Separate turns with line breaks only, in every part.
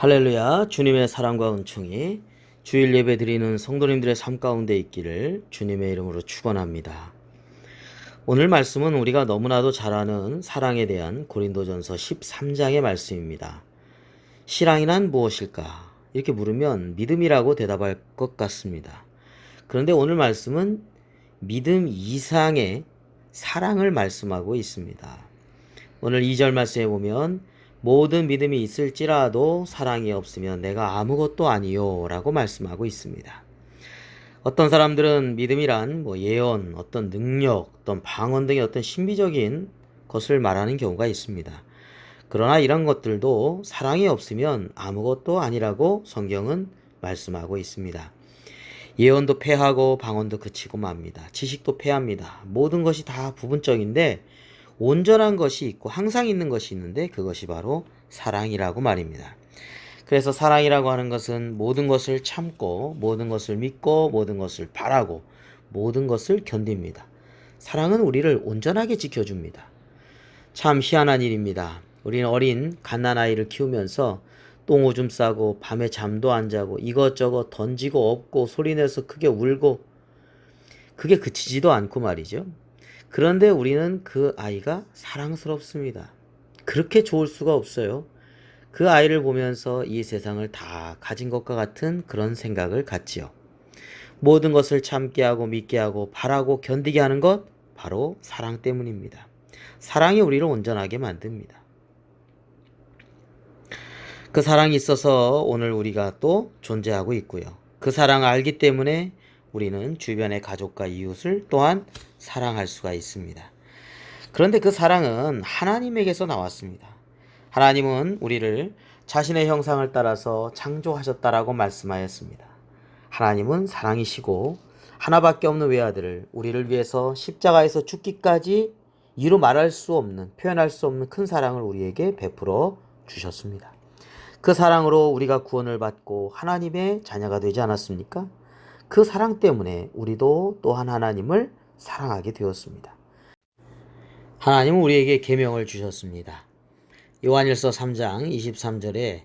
할렐루야. 주님의 사랑과 은총이 주일 예배 드리는 성도님들의 삶 가운데 있기를 주님의 이름으로 축원합니다. 오늘 말씀은 우리가 너무나도 잘 아는 사랑에 대한 고린도전서 13장의 말씀입니다. 실랑이란 무엇일까? 이렇게 물으면 믿음이라고 대답할 것 같습니다. 그런데 오늘 말씀은 믿음 이상의 사랑을 말씀하고 있습니다. 오늘 2절 말씀에 보면 모든 믿음이 있을지라도 사랑이 없으면 내가 아무것도 아니요 라고 말씀하고 있습니다. 어떤 사람들은 믿음이란 예언, 어떤 능력, 어떤 방언 등의 어떤 신비적인 것을 말하는 경우가 있습니다. 그러나 이런 것들도 사랑이 없으면 아무것도 아니라고 성경은 말씀하고 있습니다. 예언도 패하고 방언도 그치고 맙니다. 지식도 패합니다. 모든 것이 다 부분적인데 온전한 것이 있고 항상 있는 것이 있는데 그것이 바로 사랑이라고 말입니다. 그래서 사랑이라고 하는 것은 모든 것을 참고 모든 것을 믿고 모든 것을 바라고 모든 것을 견딥니다. 사랑은 우리를 온전하게 지켜줍니다. 참 희한한 일입니다. 우리는 어린 갓난아이를 키우면서 똥오줌 싸고 밤에 잠도 안 자고 이것저것 던지고 업고 소리내서 크게 울고 그게 그치지도 않고 말이죠. 그런데 우리는 그 아이가 사랑스럽습니다. 그렇게 좋을 수가 없어요. 그 아이를 보면서 이 세상을 다 가진 것과 같은 그런 생각을 갖지요. 모든 것을 참게 하고 믿게 하고 바라고 견디게 하는 것 바로 사랑 때문입니다. 사랑이 우리를 온전하게 만듭니다. 그 사랑이 있어서 오늘 우리가 또 존재하고 있고요. 그 사랑을 알기 때문에 우리는 주변의 가족과 이웃을 또한 사랑할 수가 있습니다. 그런데 그 사랑은 하나님에게서 나왔습니다. 하나님은 우리를 자신의 형상을 따라서 창조하셨다라고 말씀하였습니다. 하나님은 사랑이시고 하나밖에 없는 외아들을 우리를 위해서 십자가에서 죽기까지 이루 말할 수 없는, 표현할 수 없는 큰 사랑을 우리에게 베풀어 주셨습니다. 그 사랑으로 우리가 구원을 받고 하나님의 자녀가 되지 않았습니까? 그 사랑 때문에 우리도 또한 하나님을 사랑하게 되었습니다. 하나님은 우리에게 계명을 주셨습니다. 요한일서 3장 23절에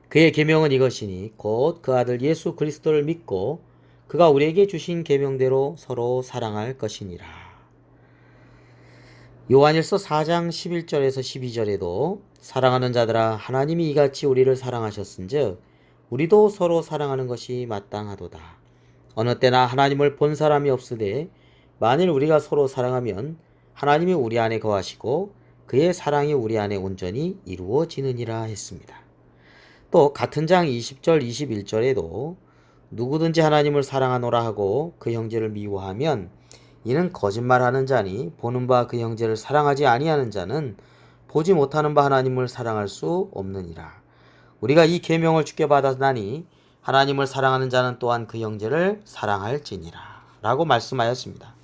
그의 계명은 이것이니 곧 그 아들 예수 그리스도를 믿고 그가 우리에게 주신 계명대로 서로 사랑할 것이니라. 요한일서 4장 11절에서 12절에도 사랑하는 자들아 하나님이 이같이 우리를 사랑하셨은즉 우리도 서로 사랑하는 것이 마땅하도다. 어느 때나 하나님을 본 사람이 없으되 만일 우리가 서로 사랑하면 하나님이 우리 안에 거하시고 그의 사랑이 우리 안에 온전히 이루어지느니라 했습니다. 또 같은 장 20절 21절에도 누구든지 하나님을 사랑하노라 하고 그 형제를 미워하면 이는 거짓말하는 자니 보는 바 그 형제를 사랑하지 아니하는 자는 보지 못하는 바 하나님을 사랑할 수 없느니라. 우리가 이 계명을 주께 받았나니 하나님을 사랑하는 자는 또한 그 형제를 사랑할지니라 라고 말씀하였습니다.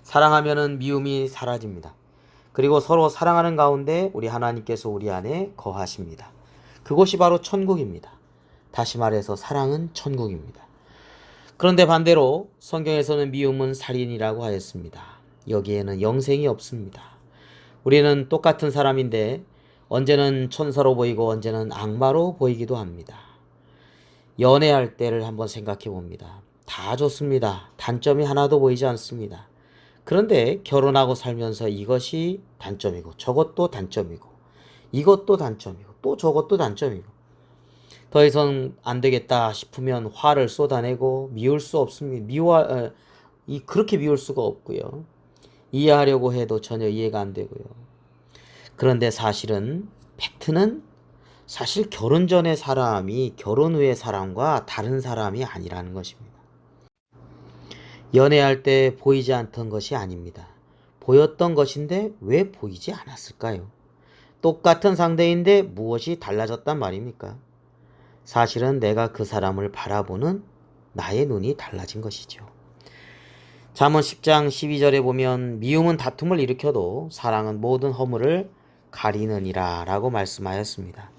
사랑하면은 미움이 사라집니다. 그리고 서로 사랑하는 가운데 우리 하나님께서 우리 안에 거하십니다. 그곳이 바로 천국입니다. 다시 말해서 사랑은 천국입니다. 그런데 반대로 성경에서는 미움은 살인이라고 하였습니다. 여기에는 영생이 없습니다. 우리는 똑같은 사람인데 언제는 천사로 보이고 언제는 악마로 보이기도 합니다. 연애할 때를 한번 생각해 봅니다. 다 좋습니다. 단점이 하나도 보이지 않습니다. 그런데 결혼하고 살면서 이것이 단점이고 저것도 단점이고 이것도 단점이고 또 저것도 단점이고 더 이상 안 되겠다 싶으면 화를 쏟아내고 미울 수 없습니다. 그렇게 미울 수가 없고요. 이해하려고 해도 전혀 이해가 안 되고요. 그런데 사실은 팩트는 사실 결혼 전의 사람이 결혼 후의 사람과 다른 사람이 아니라는 것입니다. 연애할 때 보이지 않던 것이 아닙니다. 보였던 것인데 왜 보이지 않았을까요? 똑같은 상대인데 무엇이 달라졌단 말입니까? 사실은 내가 그 사람을 바라보는 나의 눈이 달라진 것이죠. 잠언 10장 12절에 보면 미움은 다툼을 일으켜도 사랑은 모든 허물을 가리느니라 라고 말씀하였습니다.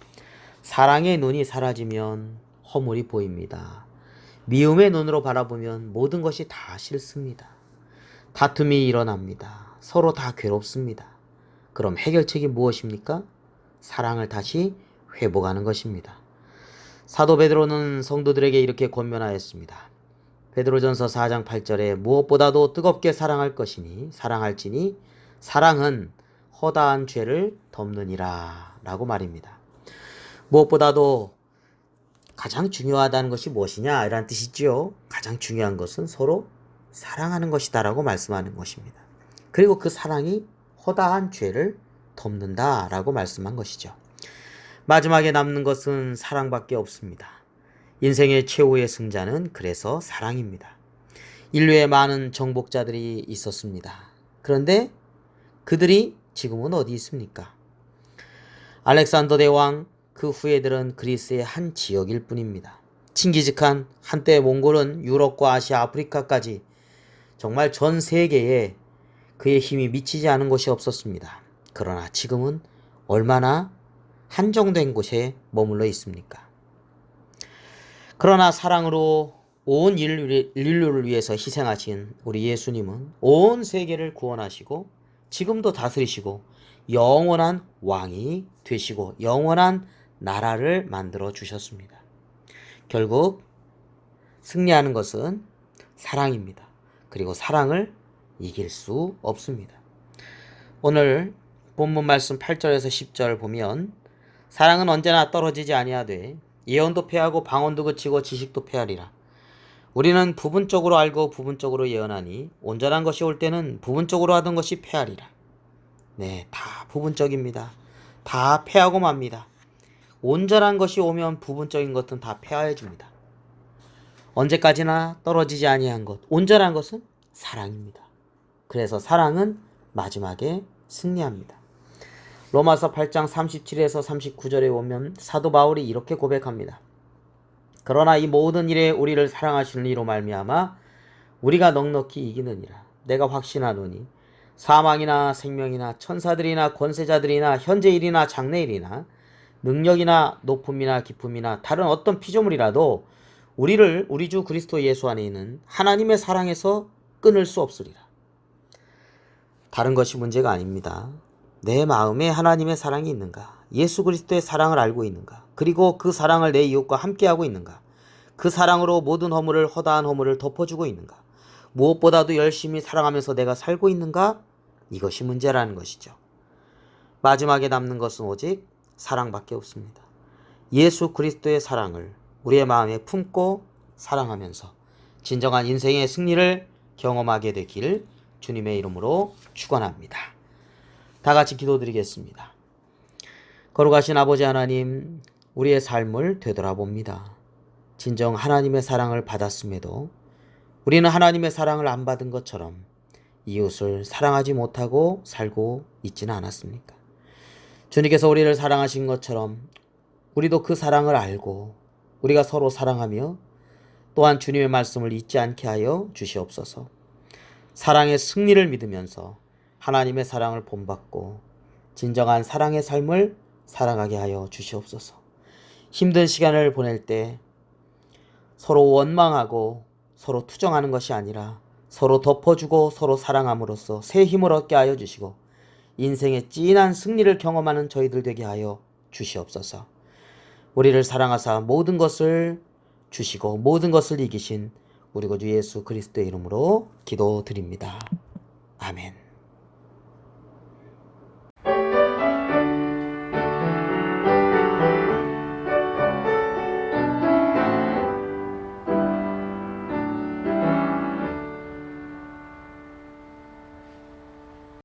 사랑의 눈이 사라지면 허물이 보입니다. 미움의 눈으로 바라보면 모든 것이 다 싫습니다. 다툼이 일어납니다. 서로 다 괴롭습니다. 그럼 해결책이 무엇입니까? 사랑을 다시 회복하는 것입니다. 사도 베드로는 성도들에게 이렇게 권면하였습니다. 베드로전서 4장 8절에 무엇보다도 뜨겁게 사랑할 것이니 사랑할지니 사랑은 허다한 죄를 덮느니라 라고 말입니다. 무엇보다도 가장 중요하다는 것이 무엇이냐 이란 뜻이지요. 가장 중요한 것은 서로 사랑하는 것이다 라고 말씀하는 것입니다. 그리고 그 사랑이 허다한 죄를 덮는다 라고 말씀한 것이죠. 마지막에 남는 것은 사랑밖에 없습니다. 인생의 최후의 승자는 그래서 사랑입니다. 인류에 많은 정복자들이 있었습니다. 그런데 그들이 지금은 어디 있습니까? 알렉산더 대왕, 그 후예들은 그리스의 한 지역일 뿐입니다. 칭기즈칸, 한때 몽골은 유럽과 아시아, 아프리카까지 정말 전 세계에 그의 힘이 미치지 않은 곳이 없었습니다. 그러나 지금은 얼마나 한정된 곳에 머물러 있습니까? 그러나 사랑으로 온 인류를 위해서 희생하신 우리 예수님은 온 세계를 구원하시고 지금도 다스리시고 영원한 왕이 되시고 영원한 나라를 만들어 주셨습니다. 결국 승리하는 것은 사랑입니다. 그리고 사랑을 이길 수 없습니다. 오늘 본문 말씀 8절에서 10절 보면 사랑은 언제나 떨어지지 아니하되 예언도 패하고 방언도 그치고 지식도 패하리라. 우리는 부분적으로 알고 부분적으로 예언하니 온전한 것이 올 때는 부분적으로 하던 것이 패하리라. 네, 다 부분적입니다. 다 패하고 맙니다. 온전한 것이 오면 부분적인 것은 다 패하여집니다. 언제까지나 떨어지지 아니한 것, 온전한 것은 사랑입니다. 그래서 사랑은 마지막에 승리합니다. 로마서 8장 37에서 39절에 보면 사도 바울이 이렇게 고백합니다. 그러나 이 모든 일에 우리를 사랑하시는 이로 말미암아 우리가 넉넉히 이기느니라. 내가 확신하노니 사망이나 생명이나 천사들이나 권세자들이나 현재일이나 장래일이나 능력이나 높음이나 기쁨이나 다른 어떤 피조물이라도 우리를 우리 주 그리스도 예수 안에 있는 하나님의 사랑에서 끊을 수 없으리라. 다른 것이 문제가 아닙니다. 내 마음에 하나님의 사랑이 있는가? 예수 그리스도의 사랑을 알고 있는가? 그리고 그 사랑을 내 이웃과 함께하고 있는가? 그 사랑으로 모든 허물을, 허다한 허물을 덮어주고 있는가? 무엇보다도 열심히 사랑하면서 내가 살고 있는가? 이것이 문제라는 것이죠. 마지막에 남는 것은 오직 사랑밖에 없습니다. 예수 그리스도의 사랑을 우리의 마음에 품고 사랑하면서 진정한 인생의 승리를 경험하게 되길 주님의 이름으로 축원합니다. 다 같이 기도드리겠습니다. 거룩하신 아버지 하나님, 우리의 삶을 되돌아봅니다. 진정 하나님의 사랑을 받았음에도 우리는 하나님의 사랑을 안 받은 것처럼 이웃을 사랑하지 못하고 살고 있지는 않았습니까? 주님께서 우리를 사랑하신 것처럼 우리도 그 사랑을 알고 우리가 서로 사랑하며 또한 주님의 말씀을 잊지 않게 하여 주시옵소서. 사랑의 승리를 믿으면서 하나님의 사랑을 본받고 진정한 사랑의 삶을 살아가게 하여 주시옵소서. 힘든 시간을 보낼 때 서로 원망하고 서로 투정하는 것이 아니라 서로 덮어주고 서로 사랑함으로써 새 힘을 얻게 하여 주시고 인생의 진한 승리를 경험하는 저희들 되게 하여 주시옵소서. 우리를 사랑하사 모든 것을 주시고 모든 것을 이기신 우리 구주 예수 그리스도의 이름으로 기도드립니다. 아멘.